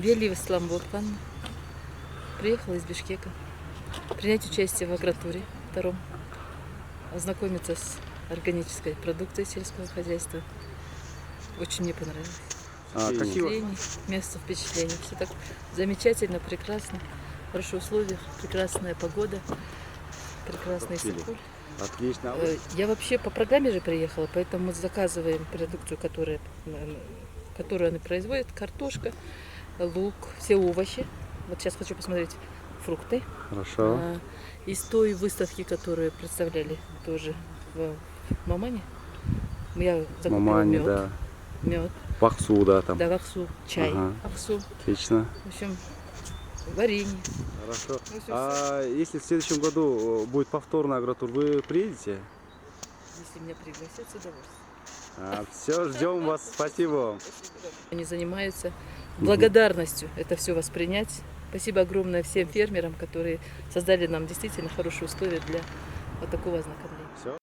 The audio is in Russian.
Белиева Светлана Волкановна. Приехала из Бишкека. Принять участие в агротуре втором. Ознакомиться с органической продукцией сельского хозяйства. Очень мне понравилось. Впечатлений, место впечатлений. Все так замечательно, прекрасно. Хорошие условия, прекрасная погода, прекрасный соколь. Отлично. Я вообще по программе же приехала, поэтому мы заказываем продукцию, которую они производят. Картошка, лук, все овощи. Вот сейчас хочу посмотреть фрукты. Хорошо. Из той выставки, которую представляли тоже в Мамане. Я закупила Мамане, мед. да. Мед. Ваксу, да, там. Да, ваксу, чай, Ага. ваксу. Отлично. В общем, варенье. Хорошо. Ну, всё, А если в следующем году будет повторный агротур, вы приедете? Если меня пригласят, с удовольствием. Все, ждем вас. Спасибо вам. Они занимаются благодарностью это все воспринять. Спасибо огромное всем фермерам, которые создали нам действительно хорошие условия для вот такого ознакомления. Все.